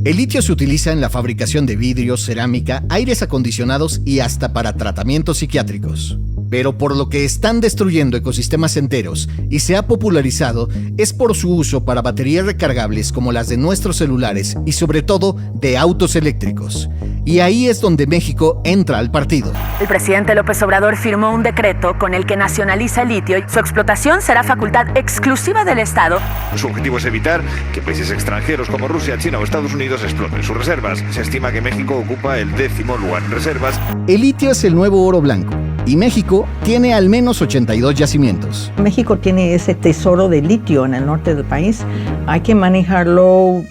El litio se utiliza en la fabricación de vidrios, cerámica, aires acondicionados y hasta para tratamientos psiquiátricos. Pero por lo que están destruyendo ecosistemas enteros y se ha popularizado es por su uso para baterías recargables como las de nuestros celulares y sobre todo de autos eléctricos. Y ahí es donde México entra al partido. El presidente López Obrador firmó un decreto con el que nacionaliza el litio y su explotación será facultad exclusiva del Estado. Su objetivo es evitar que países extranjeros como Rusia, China o Estados Unidos exploten sus reservas. Se estima que México ocupa el 10º lugar en reservas. El litio es el nuevo oro blanco y México tiene al menos 82 yacimientos. México tiene ese tesoro de litio en el norte del país. Hay que manejarlo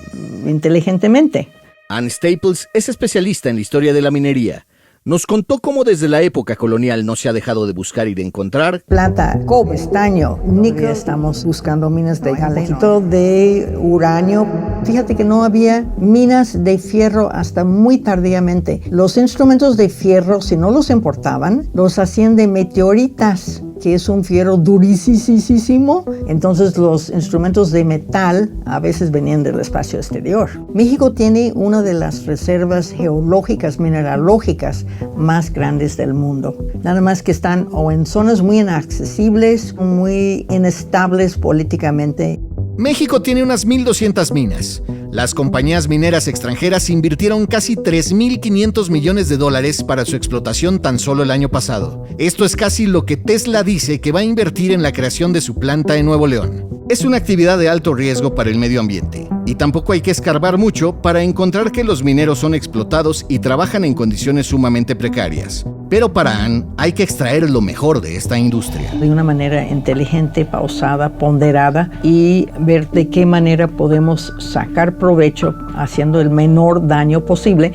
inteligentemente. Ann Staples es especialista en la historia de la minería. Nos contó cómo desde la época colonial no se ha dejado de buscar y de encontrar plata, cobre, estaño, níquel. Estamos buscando minas de galeno, de uranio. Fíjate que no había minas de fierro hasta muy tardíamente. Los instrumentos de fierro, si no los importaban, los hacían de meteoritas, que es un fierro durísimo. Entonces los instrumentos de metal a veces venían del espacio exterior. México tiene una de las reservas geológicas, mineralógicas más grandes del mundo. Nada más que están o en zonas muy inaccesibles, muy inestables políticamente. México tiene unas 1,200 minas. Las compañías mineras extranjeras invirtieron casi $3,500 millones para su explotación tan solo el año pasado. Esto es casi lo que Tesla dice que va a invertir en la creación de su planta en Nuevo León. Es una actividad de alto riesgo para el medio ambiente, y tampoco hay que escarbar mucho para encontrar que los mineros son explotados y trabajan en condiciones sumamente precarias. Pero para Ann, hay que extraer lo mejor de esta industria. De una manera inteligente, pausada, ponderada, y ver de qué manera podemos sacar provecho haciendo el menor daño posible.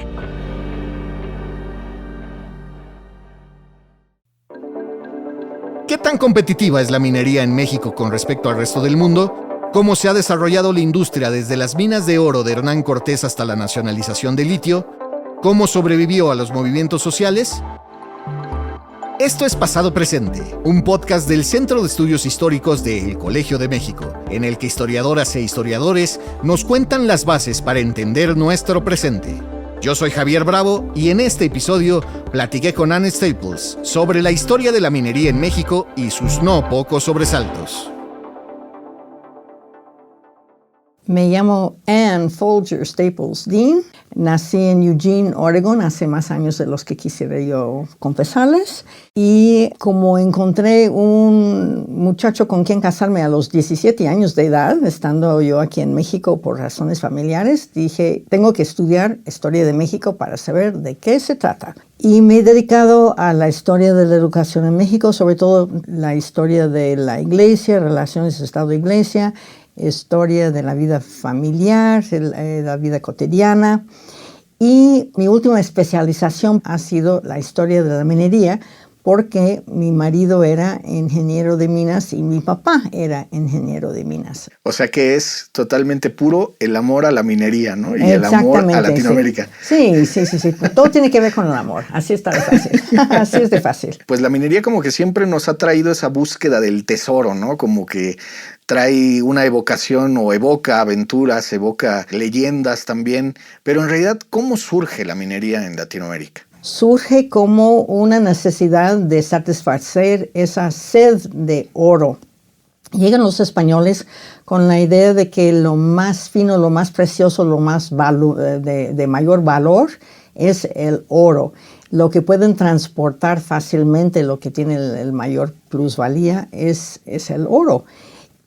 ¿Qué tan competitiva es la minería en México con respecto al resto del mundo? ¿Cómo se ha desarrollado la industria desde las minas de oro de Hernán Cortés hasta la nacionalización del litio? ¿Cómo sobrevivió a los movimientos sociales? Esto es Pasado Presente, un podcast del Centro de Estudios Históricos del Colegio de México, en el que historiadoras e historiadores nos cuentan las bases para entender nuestro presente. Yo soy Javier Bravo y en este episodio platiqué con Ann Staples sobre la historia de la minería en México y sus no pocos sobresaltos. Me llamo Ann Folger Staples Dean. Nací en Eugene, Oregon, hace más años de los que quisiera yo confesarles. Y como encontré un muchacho con quien casarme a los 17 años de edad, estando yo aquí en México por razones familiares, dije, tengo que estudiar historia de México para saber de qué se trata. Y me he dedicado a la historia de la educación en México, sobre todo la historia de la iglesia, relaciones Estado-Iglesia, historia de la vida familiar, la vida cotidiana. Y mi última especialización ha sido la historia de la minería, porque mi marido era ingeniero de minas y mi papá era ingeniero de minas. O sea que es totalmente puro el amor a la minería, ¿no? Y el amor a Latinoamérica. Sí. Todo tiene que ver con el amor. Así está de fácil. Así es de fácil. Pues la minería como que siempre nos ha traído esa búsqueda del tesoro, ¿no? Como que trae una evocación o evoca aventuras, evoca leyendas también. Pero en realidad, ¿cómo surge la minería en Latinoamérica? Surge como una necesidad de satisfacer esa sed de oro. Llegan los españoles con la idea de que lo más fino, lo más precioso, lo más de mayor valor es el oro. Lo que pueden transportar fácilmente, lo que tiene el mayor plusvalía es el oro.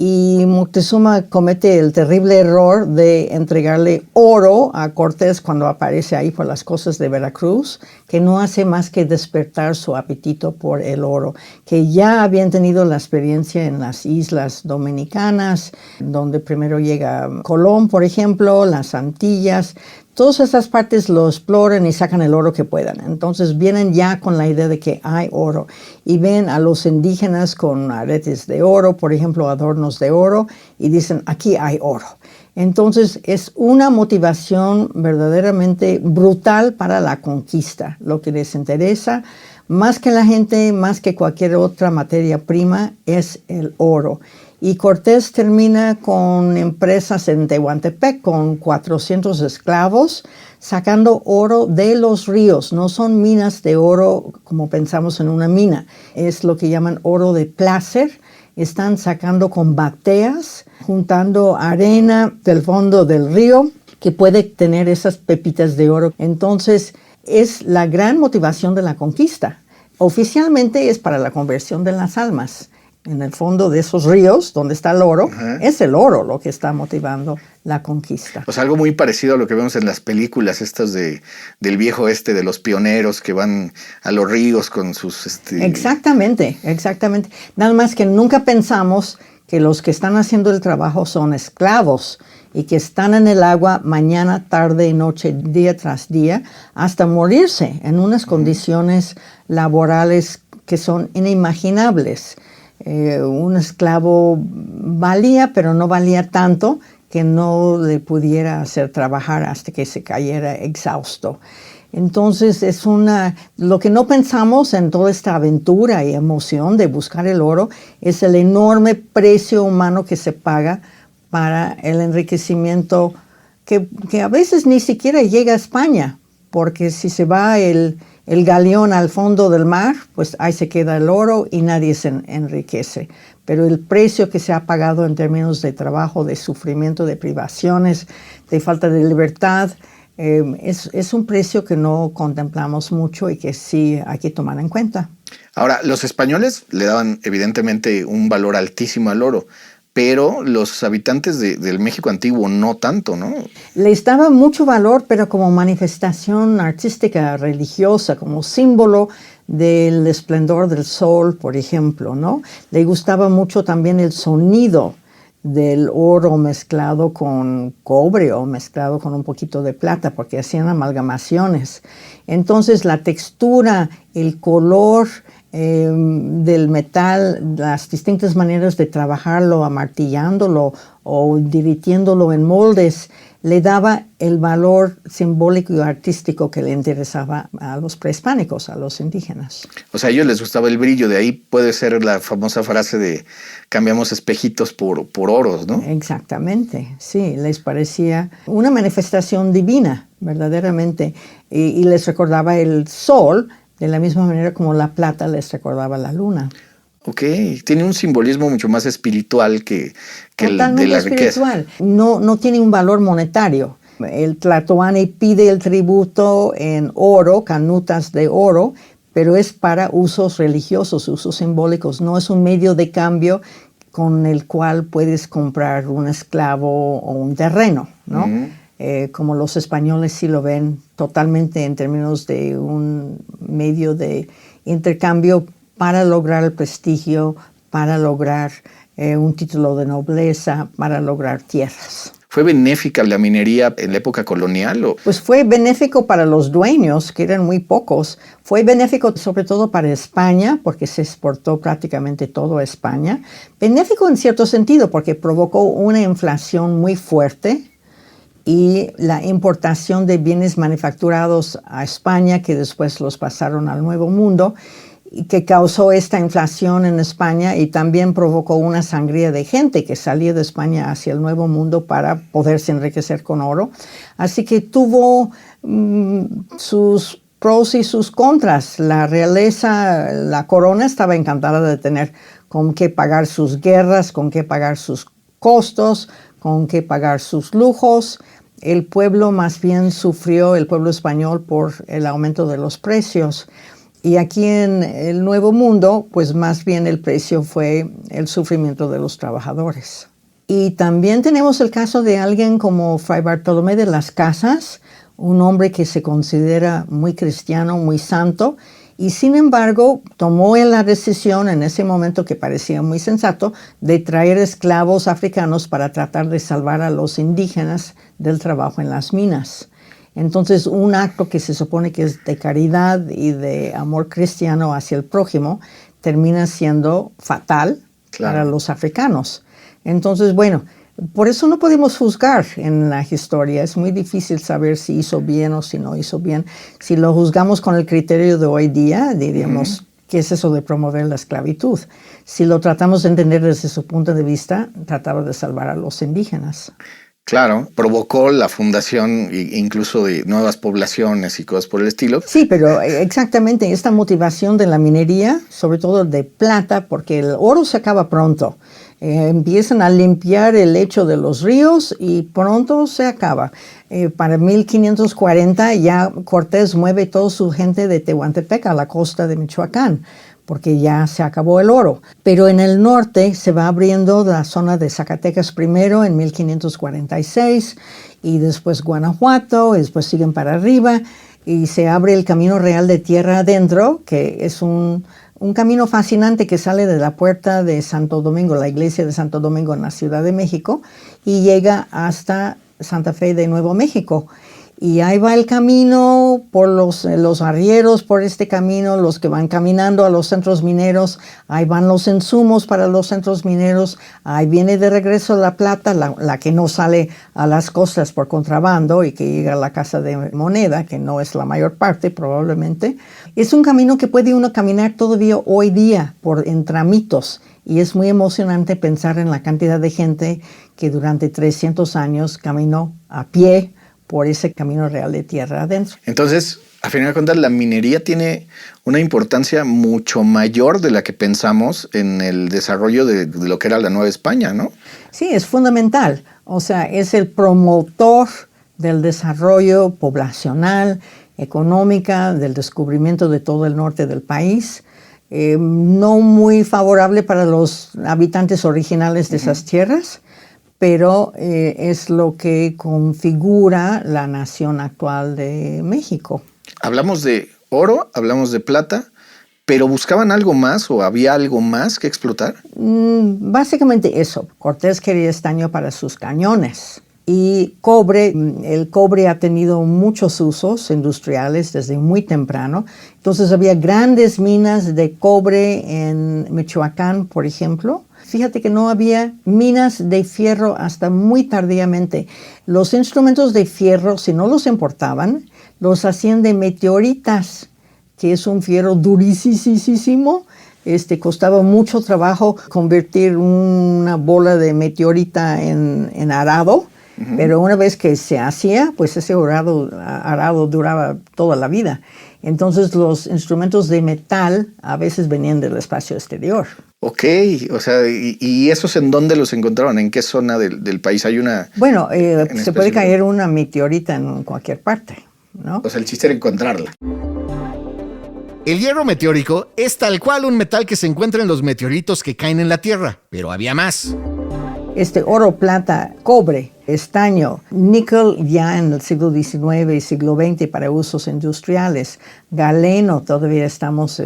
Y Moctezuma comete el terrible error de entregarle oro a Cortés cuando aparece ahí por las costas de Veracruz, que no hace más que despertar su apetito por el oro, que ya habían tenido la experiencia en las islas dominicanas, donde primero llega Colón, por ejemplo, las Antillas. Todas esas partes lo exploran y sacan el oro que puedan. Entonces vienen ya con la idea de que hay oro y ven a los indígenas con aretes de oro, por ejemplo, adornos de oro, y dicen, aquí hay oro. Entonces es una motivación verdaderamente brutal para la conquista. Lo que les interesa, más que la gente, más que cualquier otra materia prima, es el oro. Y Cortés termina con empresas en Tehuantepec con 400 esclavos sacando oro de los ríos. No son minas de oro como pensamos en una mina. Es lo que llaman oro de placer. Están sacando con bateas, juntando arena del fondo del río que puede tener esas pepitas de oro. Entonces, es la gran motivación de la conquista. Oficialmente es para la conversión de las almas. En el fondo de esos ríos, donde está el oro, es el oro lo que está motivando la conquista. Pues algo muy parecido a lo que vemos en las películas estas del viejo oeste, de los pioneros que van a los ríos con sus... Exactamente. Nada más que nunca pensamos que los que están haciendo el trabajo son esclavos y que están en el agua mañana, tarde y noche, día tras día, hasta morirse en unas condiciones laborales que son inimaginables. Un esclavo valía, pero no valía tanto que no le pudiera hacer trabajar hasta que se cayera exhausto. Entonces lo que no pensamos en toda esta aventura y emoción de buscar el oro es el enorme precio humano que se paga para el enriquecimiento que a veces ni siquiera llega a España, porque si se va el galeón al fondo del mar, pues ahí se queda el oro y nadie se enriquece. Pero el precio que se ha pagado en términos de trabajo, de sufrimiento, de privaciones, de falta de libertad, es un precio que no contemplamos mucho y que sí hay que tomar en cuenta. Ahora, los españoles le daban evidentemente un valor altísimo al oro, pero los habitantes del México antiguo no tanto, ¿no? Les daba mucho valor, pero como manifestación artística, religiosa, como símbolo del esplendor del sol, por ejemplo, ¿no? Le gustaba mucho también el sonido del oro mezclado con cobre o mezclado con un poquito de plata, porque hacían amalgamaciones. Entonces la textura, el color del metal, las distintas maneras de trabajarlo, amartillándolo o divirtiéndolo en moldes, le daba el valor simbólico y artístico que le interesaba a los prehispánicos, a los indígenas. O sea, a ellos les gustaba el brillo, de ahí puede ser la famosa frase de cambiamos espejitos por oros, ¿no? Exactamente, sí, les parecía una manifestación divina, verdaderamente, y les recordaba el sol, de la misma manera como la plata les recordaba la luna. Ok, tiene un simbolismo mucho más espiritual que el de la riqueza. Espiritual. No tiene un valor monetario. El Tlatoani pide el tributo en oro, canutas de oro, pero es para usos religiosos, usos simbólicos. No es un medio de cambio con el cual puedes comprar un esclavo o un terreno, ¿no? Como los españoles sí lo ven totalmente en términos de un medio de intercambio para lograr el prestigio, para lograr un título de nobleza, para lograr tierras. ¿Fue benéfica la minería en la época colonial? Pues fue benéfico para los dueños, que eran muy pocos. Fue benéfico sobre todo para España, porque se exportó prácticamente todo a España. Benéfico en cierto sentido, porque provocó una inflación muy fuerte y la importación de bienes manufacturados a España, que después los pasaron al Nuevo Mundo, y que causó esta inflación en España y también provocó una sangría de gente que salía de España hacia el Nuevo Mundo para poderse enriquecer con oro. Así que tuvo sus pros y sus contras. La realeza, la corona estaba encantada de tener con qué pagar sus guerras, con qué pagar sus costos, con qué pagar sus lujos. El pueblo más bien sufrió, el pueblo español, por el aumento de los precios. Y aquí en el Nuevo Mundo, pues más bien el precio fue el sufrimiento de los trabajadores. Y también tenemos el caso de alguien como Fray Bartolomé de las Casas, un hombre que se considera muy cristiano, muy santo, y sin embargo tomó la decisión en ese momento, que parecía muy sensato, de traer esclavos africanos para tratar de salvar a los indígenas del trabajo en las minas. Entonces, un acto que se supone que es de caridad y de amor cristiano hacia el prójimo termina siendo fatal para los africanos. Entonces, bueno, por eso no podemos juzgar en la historia. Es muy difícil saber si hizo bien o si no hizo bien. Si lo juzgamos con el criterio de hoy día, diríamos ¿Qué es eso de promover la esclavitud? Si lo tratamos de entender desde su punto de vista, trataba de salvar a los indígenas. Claro, provocó la fundación incluso de nuevas poblaciones y cosas por el estilo. Sí, pero exactamente esta motivación de la minería, sobre todo de plata, porque el oro se acaba pronto. Empiezan a limpiar el lecho de los ríos y pronto se acaba. Para 1540 ya Cortés mueve toda su gente de Tehuantepec a la costa de Michoacán, porque ya se acabó el oro. Pero en el norte se va abriendo la zona de Zacatecas primero en 1546 y después Guanajuato, y después siguen para arriba y se abre el Camino Real de Tierra Adentro, que es un camino fascinante que sale de la puerta de Santo Domingo, la iglesia de Santo Domingo en la Ciudad de México, y llega hasta Santa Fe de Nuevo México. Y ahí va el camino por los arrieros, por este camino, los que van caminando a los centros mineros, ahí van los insumos para los centros mineros, ahí viene de regreso la plata, la que no sale a las costas por contrabando y que llega a la casa de moneda, que no es la mayor parte probablemente. Es un camino que puede uno caminar todavía hoy día en tramitos y es muy emocionante pensar en la cantidad de gente que durante 300 años caminó a pie por ese Camino Real de Tierra Adentro. Entonces, a final de cuentas, la minería tiene una importancia mucho mayor de la que pensamos en el desarrollo de lo que era la Nueva España, ¿no? Sí, es fundamental. O sea, es el promotor del desarrollo poblacional, económica, del descubrimiento de todo el norte del país. No muy favorable para los habitantes originales de esas tierras, pero es lo que configura la nación actual de México. Hablamos de oro, hablamos de plata, pero ¿buscaban algo más o había algo más que explotar? Básicamente eso. Cortés quería estaño para sus cañones. Y cobre, el cobre ha tenido muchos usos industriales desde muy temprano. Entonces había grandes minas de cobre en Michoacán, por ejemplo. Fíjate que no había minas de fierro hasta muy tardíamente. Los instrumentos de fierro, si no los importaban, los hacían de meteoritas, que es un fierro durísimo. Costaba mucho trabajo convertir una bola de meteorita en arado. Uh-huh. Pero una vez que se hacía, pues ese arado duraba toda la vida. Entonces los instrumentos de metal a veces venían del espacio exterior. Ok, o sea, ¿y esos en dónde los encontraron? ¿En qué zona del país hay una? Bueno, se puede caer una meteorita en cualquier parte, ¿no? O sea, el chiste era encontrarla. El hierro meteórico es tal cual un metal que se encuentra en los meteoritos que caen en la Tierra, pero había más. Oro, plata, cobre, estaño, níquel ya en el siglo XIX y siglo XX para usos industriales, galeno, todavía estamos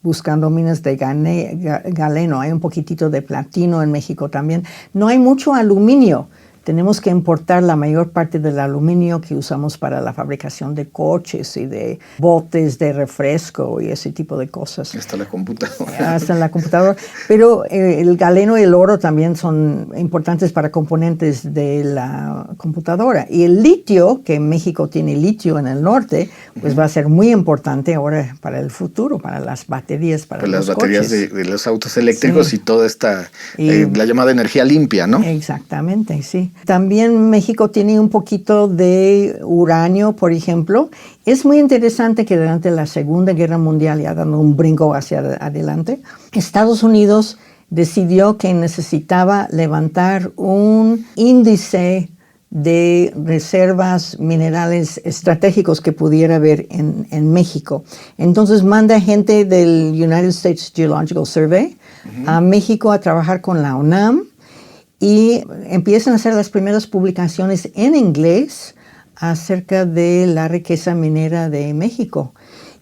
buscando minas de galeno, hay un poquitito de platino en México también. No hay mucho aluminio. Tenemos que importar la mayor parte del aluminio que usamos para la fabricación de coches y de botes de refresco y ese tipo de cosas. Hasta la computadora. Hasta la computadora. Pero el galeno y el oro también son importantes para componentes de la computadora. Y el litio, que México tiene litio en el norte, pues va a ser muy importante ahora para el futuro, para las baterías, para los las baterías coches. De los autos eléctricos, sí. Y toda esta, la llamada energía limpia, ¿no? Exactamente, sí. También México tiene un poquito de uranio, por ejemplo. Es muy interesante que durante la Segunda Guerra Mundial, ya dando un brinco hacia adelante, Estados Unidos decidió que necesitaba levantar un índice de reservas minerales estratégicos que pudiera haber en México. Entonces manda gente del United States Geological Survey a México a trabajar con la UNAM, y empiezan a hacer las primeras publicaciones en inglés acerca de la riqueza minera de México.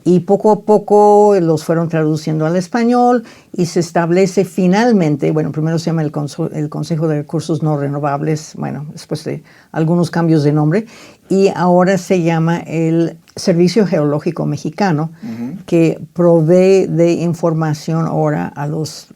Y poco a poco los fueron traduciendo al español y se establece finalmente, bueno, primero se llama el Consejo de Recursos No Renovables, bueno, después de algunos cambios de nombre, y ahora se llama el Servicio Geológico Mexicano, que provee de información ahora a los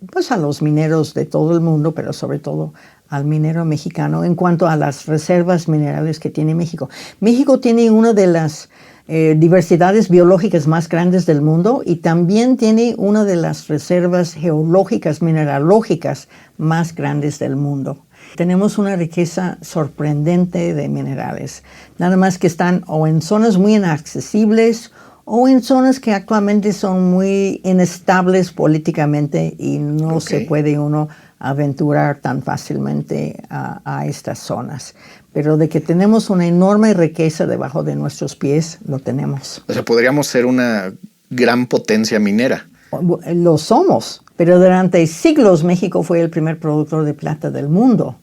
mineros de todo el mundo, pero sobre todo al minero mexicano en cuanto a las reservas minerales que tiene México. México tiene una de las diversidades biológicas más grandes del mundo y también tiene una de las reservas geológicas, mineralógicas más grandes del mundo. Tenemos una riqueza sorprendente de minerales, nada más que están o en zonas muy inaccesibles o en zonas que actualmente son muy inestables políticamente y no se puede uno aventurar tan fácilmente a estas zonas. Pero de que tenemos una enorme riqueza debajo de nuestros pies, lo tenemos. O sea, podríamos ser una gran potencia minera. Lo somos, pero durante siglos México fue el primer productor de plata del mundo.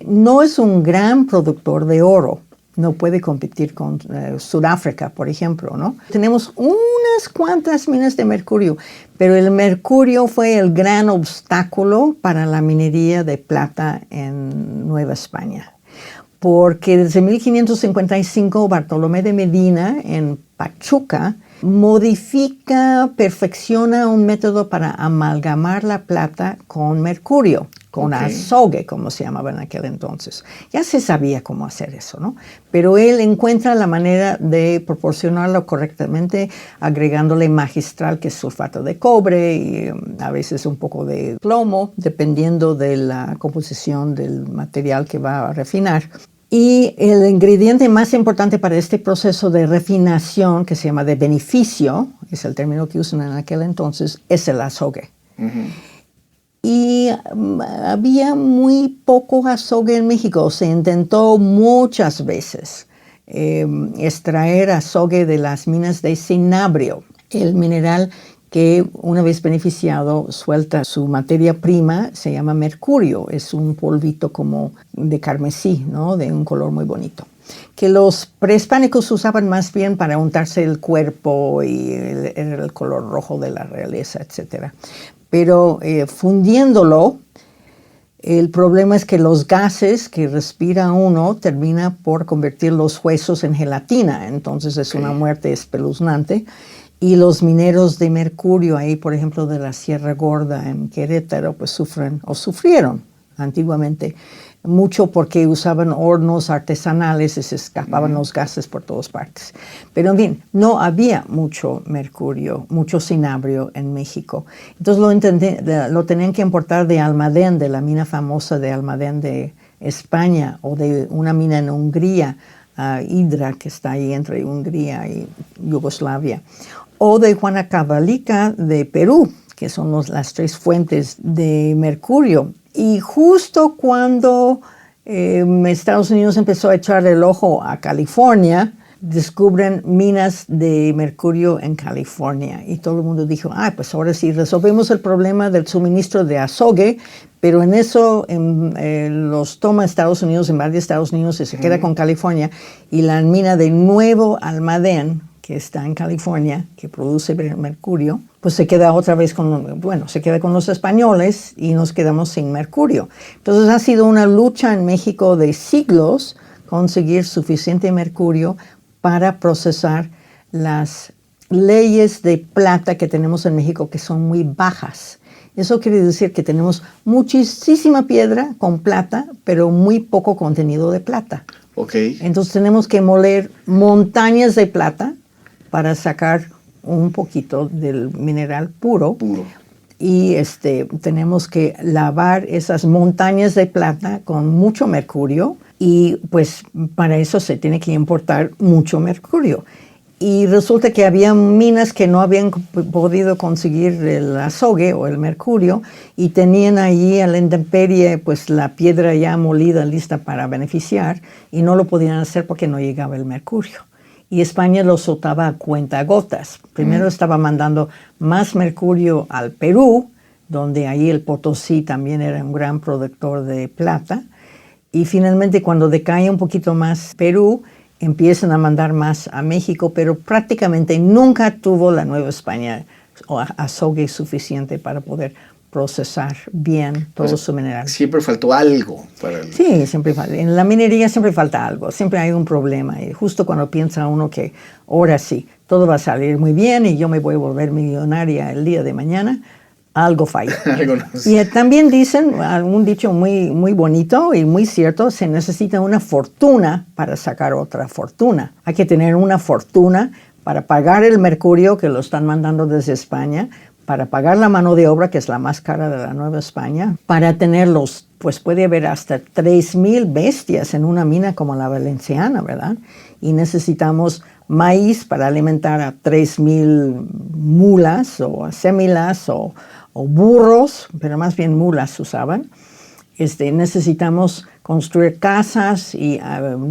No es un gran productor de oro. No puede competir con Sudáfrica, por ejemplo, ¿no? Tenemos unas cuantas minas de mercurio, pero el mercurio fue el gran obstáculo para la minería de plata en Nueva España. Porque desde 1555 Bartolomé de Medina en Pachuca modifica, perfecciona un método para amalgamar la plata con mercurio, con azogue, como se llamaba en aquel entonces. Ya se sabía cómo hacer eso, ¿no? Pero él encuentra la manera de proporcionarlo correctamente, agregándole magistral, que es sulfato de cobre, y a veces un poco de plomo, dependiendo de la composición del material que va a refinar. Y el ingrediente más importante para este proceso de refinación, que se llama de beneficio, es el término que usan en aquel entonces, es el azogue. Y había muy poco azogue en México. Se intentó muchas veces extraer azogue de las minas de cinabrio, el mineral que una vez beneficiado suelta su materia prima, se llama mercurio. Es un polvito como de carmesí, ¿no? De un color muy bonito, que los prehispánicos usaban más bien para untarse el cuerpo y el color rojo de la realeza, etc. Pero fundiéndolo, el problema es que los gases que respira uno termina por convertir los huesos en gelatina. Entonces es una muerte espeluznante. Y los mineros de mercurio ahí, por ejemplo, de la Sierra Gorda en Querétaro, pues sufren o sufrieron antiguamente mucho porque usaban hornos artesanales y se escapaban los gases por todas partes. Pero en fin, no había mucho mercurio, mucho cinabrio en México. Entonces lo tenían que importar de Almadén, de la mina famosa de Almadén de España, o de una mina en Hungría, Hidra, que está ahí entre Hungría y Yugoslavia, o de Huancavelica de Perú, que son las tres fuentes de mercurio. Y justo cuando Estados Unidos empezó a echar el ojo a California, descubren minas de mercurio en California. Y todo el mundo dijo, pues ahora sí resolvemos el problema del suministro de azogue, pero en eso los toma Estados Unidos, invade Estados Unidos y se queda con California. Y la mina de Nuevo Almadén, que está en California, que produce mercurio, pues se queda otra vez se queda con los españoles y nos quedamos sin mercurio. Entonces ha sido una lucha en México de siglos conseguir suficiente mercurio para procesar las leyes de plata que tenemos en México, que son muy bajas. Eso quiere decir que tenemos muchísima piedra con plata, pero muy poco contenido de plata. Entonces tenemos que moler montañas de plata para sacar un poquito del mineral puro. Y tenemos que lavar esas montañas de plata con mucho mercurio, y pues para eso se tiene que importar mucho mercurio. Y resulta que había minas que no habían podido conseguir el azogue o el mercurio, y tenían allí a la intemperie pues la piedra ya molida lista para beneficiar, y no lo podían hacer porque no llegaba el mercurio. Y España lo soltaba a cuentagotas. Primero estaba mandando más mercurio al Perú, donde ahí el Potosí también era un gran productor de plata. Y finalmente, cuando decae un poquito más Perú, empiezan a mandar más a México, pero prácticamente nunca tuvo la Nueva España azogue suficiente para poder procesar bien todo su mineral. Siempre faltó algo. Sí, siempre falta. En la minería siempre falta algo, siempre hay un problema. Y justo cuando piensa uno que ahora sí, todo va a salir muy bien y yo me voy a volver millonaria el día de mañana, algo falló. Algo no sé. Y también dicen, un dicho muy, muy bonito y muy cierto, se necesita una fortuna para sacar otra fortuna. Hay que tener una fortuna para pagar el mercurio que lo están mandando desde España, para pagar la mano de obra, que es la más cara de la Nueva España, para tenerlos, pues puede haber hasta 3,000 bestias en una mina como la Valenciana, ¿verdad? Y necesitamos maíz para alimentar a 3,000 mulas o sémilas o burros, pero más bien mulas usaban. Necesitamos construir casas y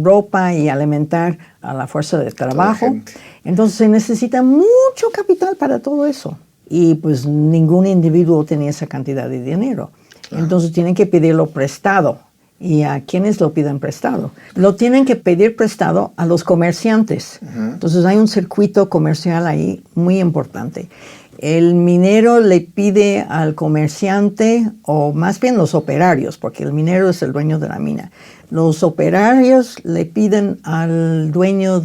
ropa y alimentar a la fuerza de trabajo. Entonces se necesita mucho capital para todo eso. Y pues ningún individuo tenía esa cantidad de dinero. Entonces tienen que pedirlo prestado. ¿Y a quiénes lo piden prestado? Lo tienen que pedir prestado a los comerciantes. Entonces hay un circuito comercial ahí muy importante. El minero le pide al comerciante, o más bien los operarios, porque el minero es el dueño de la mina. Los operarios le piden al dueño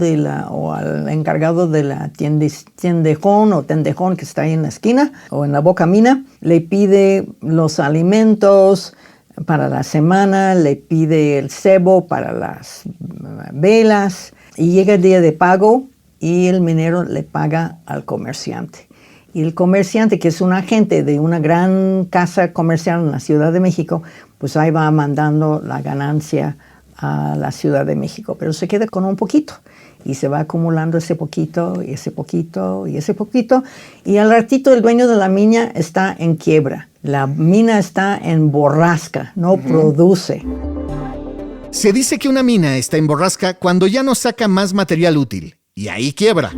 o al encargado de la tiendejón o tendejón que está ahí en la esquina o en la boca mina, le pide los alimentos para la semana, le pide el cebo para las velas y llega el día de pago y el minero le paga al comerciante. Y el comerciante, que es un agente de una gran casa comercial en la Ciudad de México, pues ahí va mandando la ganancia a la Ciudad de México. Pero se queda con un poquito. Y se va acumulando ese poquito, y ese poquito, y ese poquito. Y al ratito el dueño de la mina está en quiebra. La mina está en borrasca, no produce. Se dice que una mina está en borrasca cuando ya no saca más material útil. Y ahí quiebra.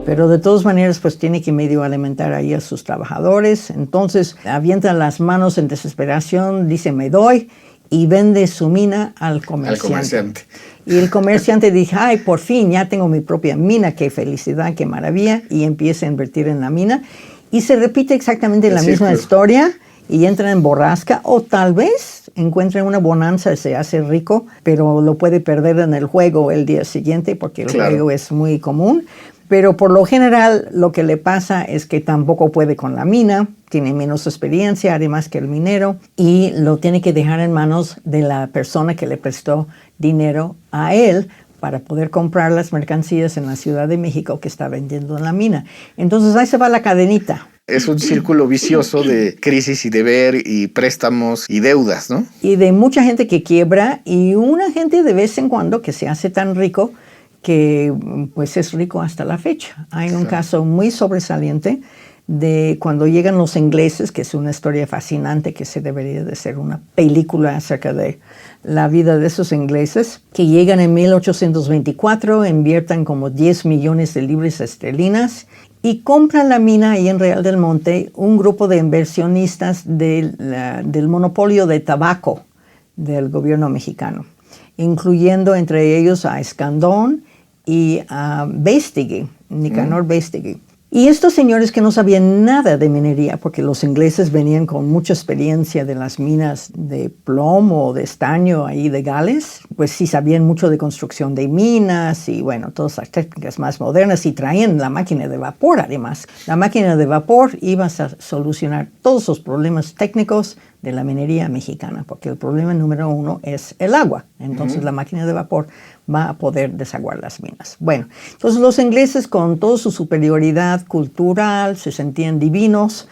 Pero de todas maneras, pues tiene que medio alimentar ahí a sus trabajadores. Entonces avienta las manos en desesperación, dice me doy, y vende su mina al comerciante. Y el comerciante dice, ay, por fin, ya tengo mi propia mina, qué felicidad, qué maravilla, y empieza a invertir en la mina. Y se repite exactamente la misma historia, y entra en borrasca, o tal vez encuentra una bonanza y se hace rico, pero lo puede perder en el juego el día siguiente, porque el juego es muy común. Pero por lo general lo que le pasa es que tampoco puede con la mina, tiene menos experiencia además que el minero y lo tiene que dejar en manos de la persona que le prestó dinero a él para poder comprar las mercancías en la Ciudad de México que está vendiendo en la mina. Entonces ahí se va la cadenita. Es un círculo vicioso de crisis y deber y préstamos y deudas, ¿no? Y de mucha gente que quiebra y una gente de vez en cuando que se hace tan rico que pues es rico hasta la fecha. Hay un caso muy sobresaliente de cuando llegan los ingleses, que es una historia fascinante que se debería de ser una película acerca de la vida de esos ingleses, que llegan en 1824, invierten como 10 millones de libras esterlinas y compran la mina ahí en Real del Monte, un grupo de inversionistas del monopolio de tabaco del gobierno mexicano, incluyendo entre ellos a Escandón y a Beistegui, Nicanor Beistegui. Y estos señores que no sabían nada de minería, porque los ingleses venían con mucha experiencia de las minas de plomo o de estaño ahí de Gales, pues sí sabían mucho de construcción de minas y bueno, todas las técnicas más modernas y traían la máquina de vapor además. La máquina de vapor iba a solucionar todos los problemas técnicos de la minería mexicana, porque el problema número uno es el agua. Entonces la máquina de vapor va a poder desaguar las minas. Bueno, entonces los ingleses con toda su superioridad cultural se sentían divinos,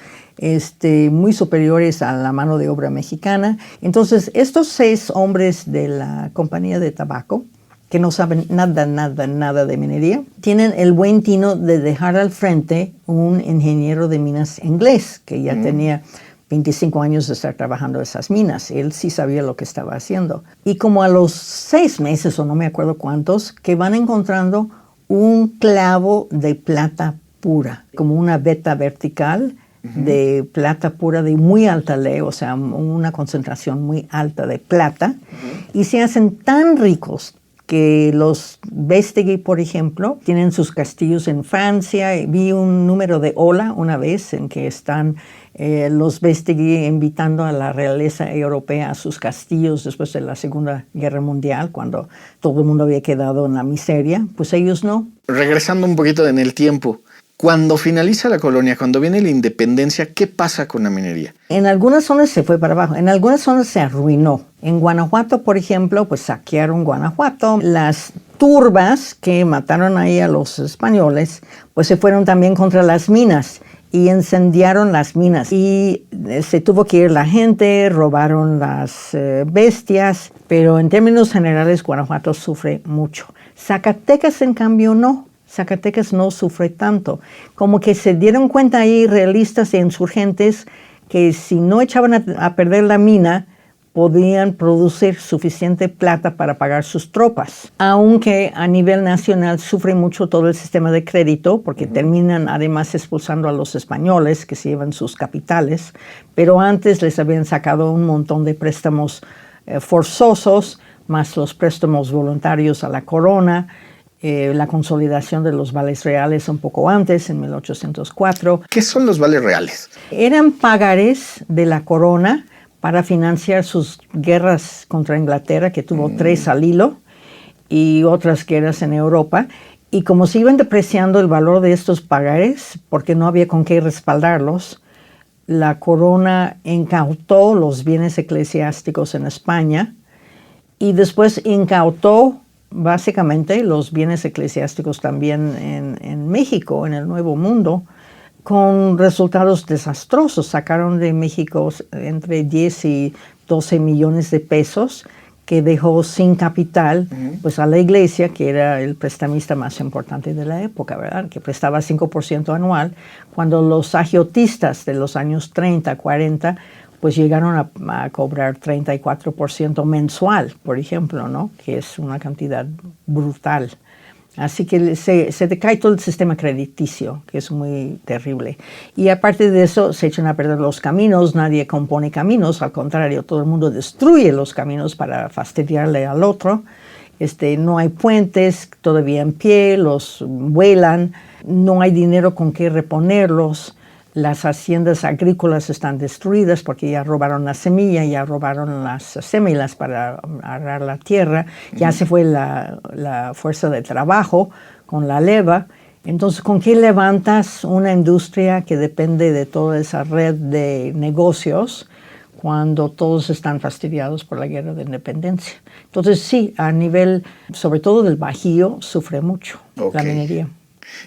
muy superiores a la mano de obra mexicana. Entonces estos 6 hombres de la compañía de tabaco, que no saben nada de minería, tienen el buen tino de dejar al frente un ingeniero de minas inglés, que ya tenía 25 años de estar trabajando esas minas. Él sí sabía lo que estaba haciendo. Y como a los 6 meses, o no me acuerdo cuántos, que van encontrando un clavo de plata pura, como una veta vertical de plata pura de muy alta ley, o sea, una concentración muy alta de plata, y se hacen tan ricos que los Beistegui, por ejemplo, tienen sus castillos en Francia. Vi un número de Hola una vez en que están los Beistegui invitando a la realeza europea a sus castillos después de la Segunda Guerra Mundial, cuando todo el mundo había quedado en la miseria. Pues ellos no. Regresando un poquito en el tiempo, Cuando finaliza la colonia, cuando viene la independencia, ¿qué pasa con la minería? En algunas zonas se fue para abajo, en algunas zonas se arruinó. En Guanajuato, por ejemplo, pues saquearon Guanajuato. Las turbas que mataron ahí a los españoles, pues se fueron también contra las minas y incendiaron las minas. Y se tuvo que ir la gente, robaron las bestias, pero en términos generales Guanajuato sufre mucho. Zacatecas, en cambio, no. Zacatecas no sufre tanto. Como que se dieron cuenta ahí realistas e insurgentes que si no echaban a perder la mina, podían producir suficiente plata para pagar sus tropas. Aunque a nivel nacional sufre mucho todo el sistema de crédito, porque terminan además expulsando a los españoles que se llevan sus capitales, pero antes les habían sacado un montón de préstamos forzosos, más los préstamos voluntarios a la corona, la consolidación de los vales reales un poco antes, en 1804. ¿Qué son los vales reales? Eran pagarés de la corona para financiar sus guerras contra Inglaterra, que tuvo 3 al hilo, y otras guerras en Europa. Y como se iban depreciando el valor de estos pagarés, porque no había con qué respaldarlos, la corona incautó los bienes eclesiásticos en España y después incautó básicamente los bienes eclesiásticos también en México, en el Nuevo Mundo, con resultados desastrosos. Sacaron de México entre 10 y 12 millones de pesos, que dejó sin capital pues a la iglesia, que era el prestamista más importante de la época, ¿verdad? Que prestaba 5% anual, cuando los agiotistas de los años 30, 40, pues llegaron a cobrar 34% mensual, por ejemplo, ¿no? Que es una cantidad brutal. Así que se decae todo el sistema crediticio, que es muy terrible. Y aparte de eso, se echan a perder los caminos, nadie compone caminos, al contrario, todo el mundo destruye los caminos para fastidiarle al otro. No hay puentes todavía en pie, los vuelan, no hay dinero con qué reponerlos. Las haciendas agrícolas están destruidas porque ya robaron la semilla, ya robaron las sémilas para arar la tierra, ya se fue la fuerza de trabajo con la leva. Entonces, ¿con qué levantas una industria que depende de toda esa red de negocios cuando todos están fastidiados por la guerra de independencia? Entonces, sí, a nivel, sobre todo del Bajío, sufre mucho la minería.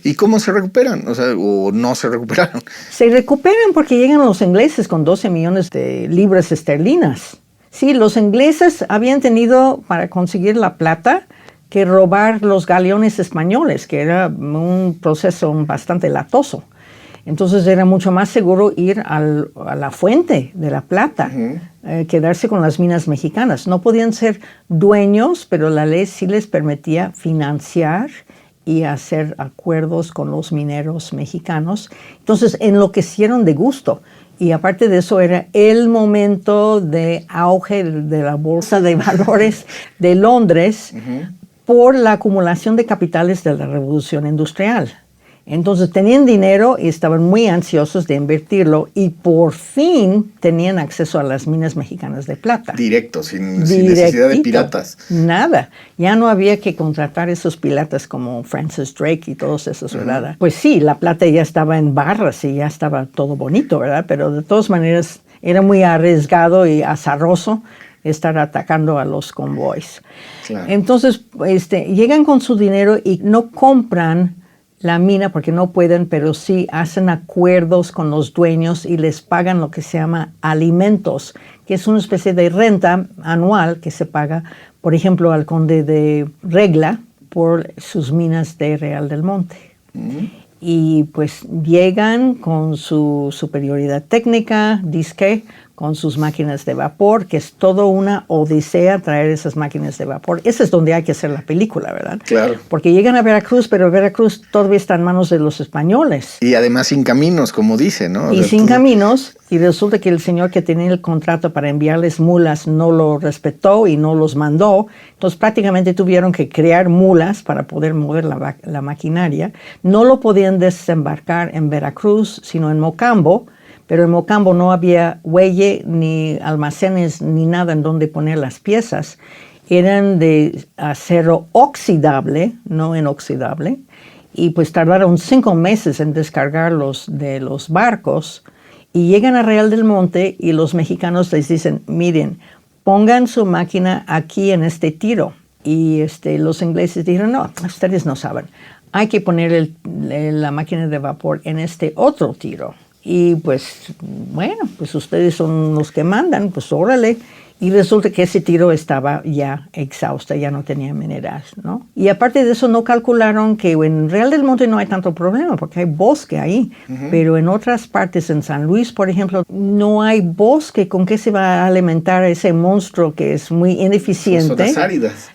¿Y cómo se recuperan? O sea, ¿o no se recuperaron? Se recuperan porque llegan los ingleses con 12 millones de libras esterlinas. Sí, los ingleses habían tenido para conseguir la plata que robar los galeones españoles, que era un proceso bastante latoso. Entonces era mucho más seguro ir a la fuente de la plata, quedarse con las minas mexicanas. No podían ser dueños, pero la ley sí les permitía financiar y hacer acuerdos con los mineros mexicanos. Entonces enloquecieron de gusto. Y aparte de eso era el momento de auge de la Bolsa de Valores de Londres por la acumulación de capitales de la Revolución Industrial. Entonces tenían dinero y estaban muy ansiosos de invertirlo y por fin tenían acceso a las minas mexicanas de plata. Directo, sin necesidad de piratas. Nada, ya no había que contratar esos piratas como Francis Drake y todos esos, ¿verdad? Pues sí, la plata ya estaba en barras y ya estaba todo bonito, ¿verdad? Pero de todas maneras era muy arriesgado y azaroso estar atacando a los convoys. Claro. Entonces llegan con su dinero y no compran la mina porque no pueden, pero sí hacen acuerdos con los dueños y les pagan lo que se llama alimentos, que es una especie de renta anual que se paga, por ejemplo, al conde de Regla por sus minas de Real del Monte. Y pues llegan con su superioridad técnica, disque, con sus máquinas de vapor, que es toda una odisea traer esas máquinas de vapor. Ese es donde hay que hacer la película, ¿verdad? Claro. Porque llegan a Veracruz, pero Veracruz todavía está en manos de los españoles. Y además sin caminos, como dice, ¿no? Y sin caminos, y resulta que el señor que tenía el contrato para enviarles mulas no lo respetó y no los mandó. Entonces prácticamente tuvieron que crear mulas para poder mover la maquinaria. No lo podían desembarcar en Veracruz, sino en Mocambo, pero en Mocambo no había muelle, ni almacenes, ni nada en donde poner las piezas. Eran de acero oxidable, no inoxidable, y pues tardaron 5 meses en descargarlos de los barcos y llegan a Real del Monte y los mexicanos les dicen, miren, pongan su máquina aquí en este tiro. Y los ingleses dijeron, no, ustedes no saben, hay que poner la máquina de vapor en este otro tiro. Y pues, bueno, pues ustedes son los que mandan, pues órale. Y resulta que ese tiro estaba ya exhausta, ya no tenía mineral, ¿no? Y aparte de eso, no calcularon que en Real del Monte no hay tanto problema, porque hay bosque ahí. Pero en otras partes, en San Luis, por ejemplo, no hay bosque. ¿Con qué se va a alimentar ese monstruo que es muy ineficiente? Zonas áridas.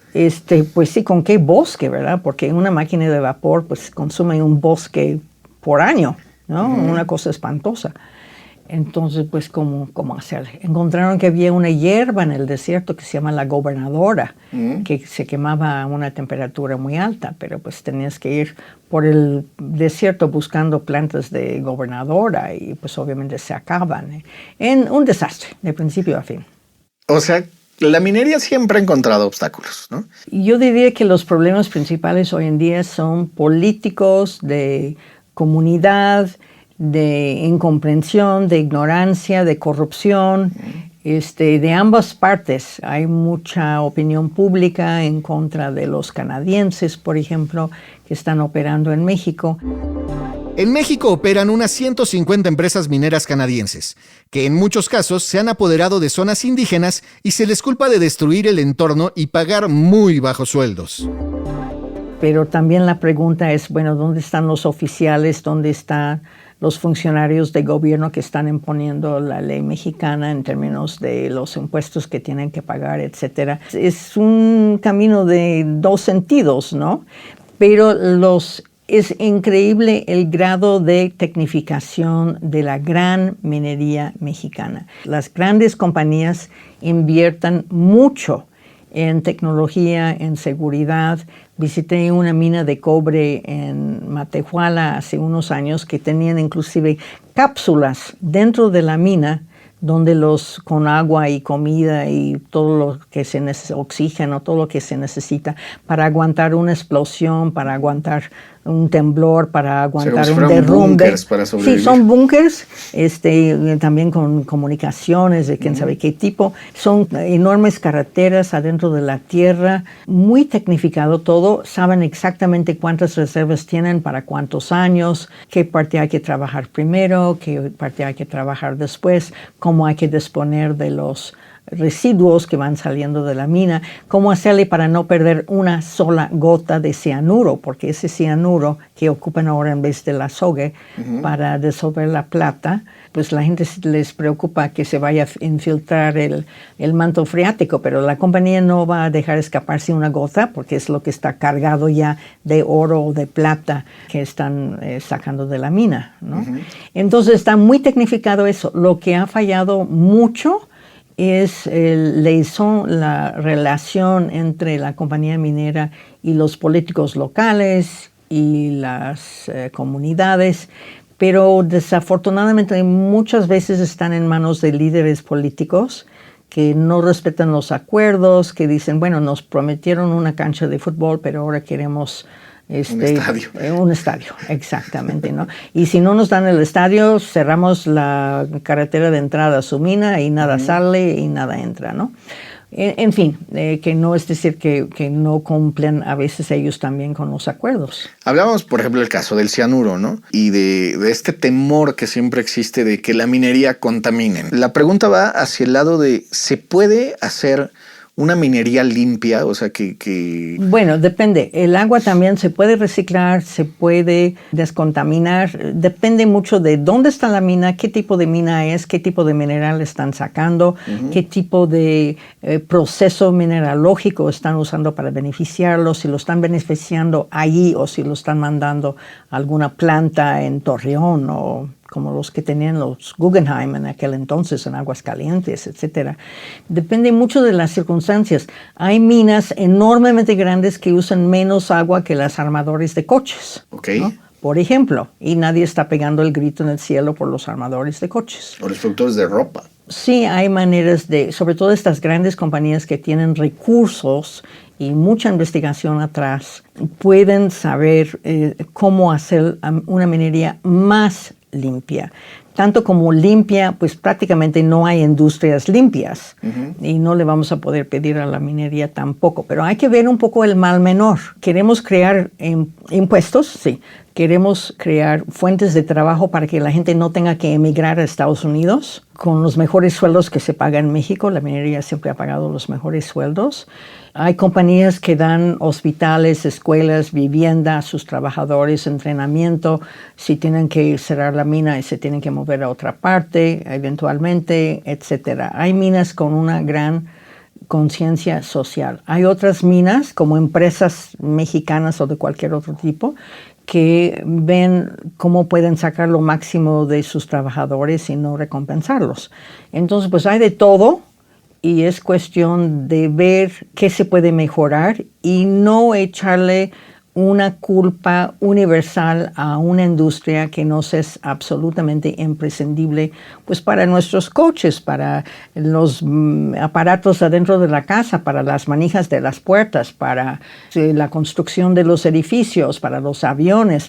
Pues sí, ¿con qué bosque, verdad? Porque una máquina de vapor, pues, consume un bosque por año, ¿no? Una cosa espantosa. Entonces, pues, ¿cómo hacer? Encontraron que había una hierba en el desierto que se llama la gobernadora, que se quemaba a una temperatura muy alta, pero pues tenías que ir por el desierto buscando plantas de gobernadora y pues obviamente se acaban. En un desastre, de principio a fin. O sea, la minería siempre ha encontrado obstáculos, ¿no? Yo diría que los problemas principales hoy en día son políticos, de comunidad, de incomprensión, de ignorancia, de corrupción, de ambas partes. Hay mucha opinión pública en contra de los canadienses, por ejemplo, que están operando en México. En México operan unas 150 empresas mineras canadienses, que en muchos casos se han apoderado de zonas indígenas y se les culpa de destruir el entorno y pagar muy bajos sueldos. Pero también la pregunta es, bueno, ¿dónde están los oficiales? ¿Dónde están los funcionarios de gobierno que están imponiendo la ley mexicana en términos de los impuestos que tienen que pagar, etcétera? Es un camino de dos sentidos, ¿no? Pero es increíble el grado de tecnificación de la gran minería mexicana. Las grandes compañías invierten mucho en tecnología, en seguridad. Visité una mina de cobre en Matehuala hace unos años que tenían inclusive cápsulas dentro de la mina donde con agua y comida y todo lo que se necesita, oxígeno, todo lo que se necesita para aguantar una explosión, para aguantar un temblor, para aguantar un derrumbe. Búnkers para sobrevivir. Sí, son búnkers, también con comunicaciones de quién sabe qué tipo. Son enormes carreteras adentro de la tierra, muy tecnificado todo. Saben exactamente cuántas reservas tienen para cuántos años, qué parte hay que trabajar primero, qué parte hay que trabajar después, cómo hay que disponer de los residuos que van saliendo de la mina, cómo hacerle para no perder una sola gota de cianuro, porque ese cianuro que ocupan ahora en vez del azogue para disolver la plata, pues la gente les preocupa que se vaya a infiltrar el manto freático, pero la compañía no va a dejar escaparse una gota porque es lo que está cargado ya de oro o de plata que están sacando de la mina, ¿no? Entonces está muy tecnificado eso. Lo que ha fallado mucho es la relación entre la compañía minera y los políticos locales y las comunidades, pero desafortunadamente muchas veces están en manos de líderes políticos que no respetan los acuerdos, que dicen, bueno, nos prometieron una cancha de fútbol, pero ahora queremos un estadio. Un estadio, exactamente, ¿no? Y si no nos dan el estadio, cerramos la carretera de entrada a su mina y nada sale y nada entra, ¿no? En fin, que no es decir que no cumplen a veces ellos también con los acuerdos. Hablábamos, por ejemplo, del caso del cianuro, ¿no? Y de este temor que siempre existe de que la minería contamine. La pregunta va hacia el lado de, ¿se puede hacer una minería limpia? O sea, que... Bueno, depende. El agua también se puede reciclar, se puede descontaminar. Depende mucho de dónde está la mina, qué tipo de mina es, qué tipo de mineral están sacando, qué tipo de proceso mineralógico están usando para beneficiarlo, si lo están beneficiando allí o si lo están mandando a alguna planta en Torreón o como los que tenían los Guggenheim en aquel entonces, en Aguascalientes, etc. Depende mucho de las circunstancias. Hay minas enormemente grandes que usan menos agua que las armadores de coches, ¿no? Por ejemplo, y nadie está pegando el grito en el cielo por los armadores de coches. O los productores de ropa. sí hay maneras sobre todo estas grandes compañías que tienen recursos y mucha investigación atrás, pueden saber cómo hacer una minería más limpia. Tanto como limpia, pues prácticamente no hay industrias limpias y no le vamos a poder pedir a la minería tampoco. Pero hay que ver un poco el mal menor. ¿Queremos crear impuestos? Sí. ¿Queremos crear fuentes de trabajo para que la gente no tenga que emigrar a Estados Unidos? Con los mejores sueldos que se pagan en México, la minería siempre ha pagado los mejores sueldos. Hay compañías que dan hospitales, escuelas, vivienda a sus trabajadores, entrenamiento, si tienen que cerrar la mina y se tienen que mover a otra parte, eventualmente, etc. Hay minas con una gran conciencia social. Hay otras minas, como empresas mexicanas o de cualquier otro tipo, que ven cómo pueden sacar lo máximo de sus trabajadores y no recompensarlos. Entonces, pues hay de todo. Y es cuestión de ver qué se puede mejorar y no echarle una culpa universal a una industria que nos es absolutamente imprescindible, pues para nuestros coches, para los aparatos adentro de la casa, para las manijas de las puertas, para la construcción de los edificios, para los aviones,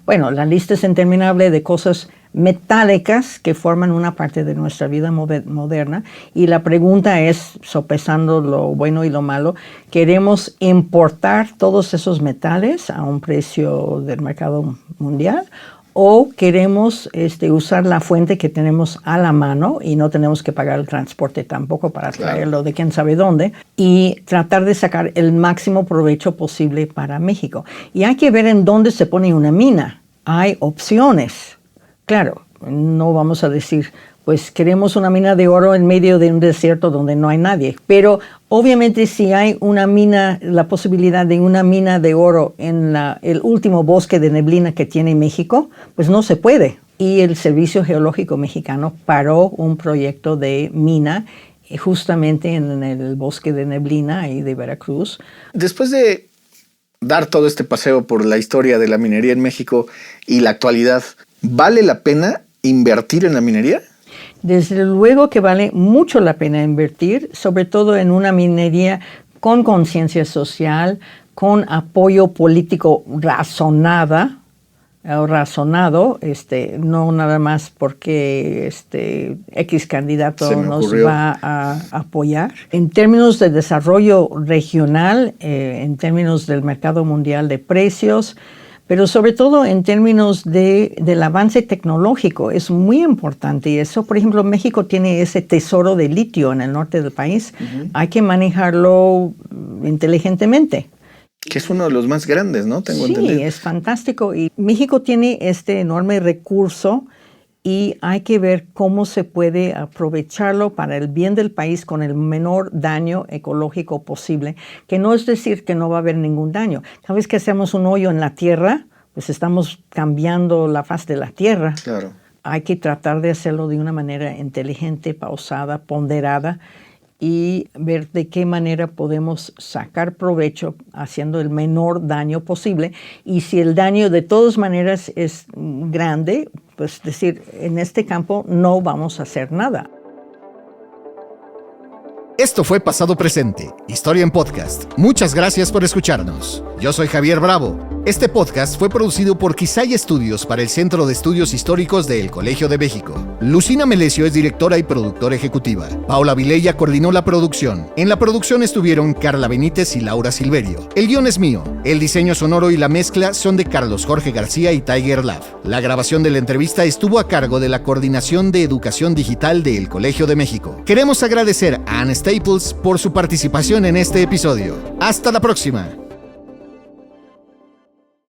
bueno, la lista es interminable de cosas metálicas que forman una parte de nuestra vida moderna. Y la pregunta es, sopesando lo bueno y lo malo, ¿queremos importar todos esos metales a un precio del mercado mundial? ¿O queremos usar la fuente que tenemos a la mano y no tenemos que pagar el transporte tampoco para traerlo de quién sabe dónde y tratar de sacar el máximo provecho posible para México? Y hay que ver en dónde se pone una mina. Hay opciones. Claro, no vamos a decir, pues queremos una mina de oro en medio de un desierto donde no hay nadie. Pero obviamente si hay una mina, la posibilidad de una mina de oro en el último bosque de neblina que tiene México, pues no se puede. Y el Servicio Geológico Mexicano paró un proyecto de mina justamente en el bosque de neblina ahí de Veracruz. Después de dar todo este paseo por la historia de la minería en México y la actualidad, ¿vale la pena invertir en la minería? Desde luego que vale mucho la pena invertir, sobre todo en una minería con conciencia social, con apoyo político razonado, no nada más porque X candidato nos va a apoyar. En términos de desarrollo regional, en términos del mercado mundial de precios, pero sobre todo en términos del avance tecnológico, es muy importante. Y eso, por ejemplo, México tiene ese tesoro de litio en el norte del país. Hay que manejarlo inteligentemente. Que es uno de los más grandes, ¿no? Tengo entendido. Sí, es fantástico. Y México tiene este enorme recurso y hay que ver cómo se puede aprovecharlo para el bien del país con el menor daño ecológico posible, que no es decir que no va a haber ningún daño. Cada vez que hacemos un hoyo en la tierra, pues estamos cambiando la faz de la tierra. Claro. Hay que tratar de hacerlo de una manera inteligente, pausada, ponderada, y ver de qué manera podemos sacar provecho haciendo el menor daño posible. Y si el daño de todas maneras es grande, pues decir, en este campo no vamos a hacer nada. Esto fue Pasado Presente, Historia en Podcast. Muchas gracias por escucharnos. Yo soy Javier Bravo. Este podcast fue producido por Quisay Estudios para el Centro de Estudios Históricos del Colegio de México. Lucina Melesio es directora y productora ejecutiva. Paula Vilella coordinó la producción. En la producción estuvieron Carla Benítez y Laura Silverio. El guión es mío. El diseño sonoro y la mezcla son de Carlos Jorge García y Tiger Lab. La grabación de la entrevista estuvo a cargo de la Coordinación de Educación Digital del Colegio de México. Queremos agradecer a Anne Staples por su participación en este episodio. ¡Hasta la próxima!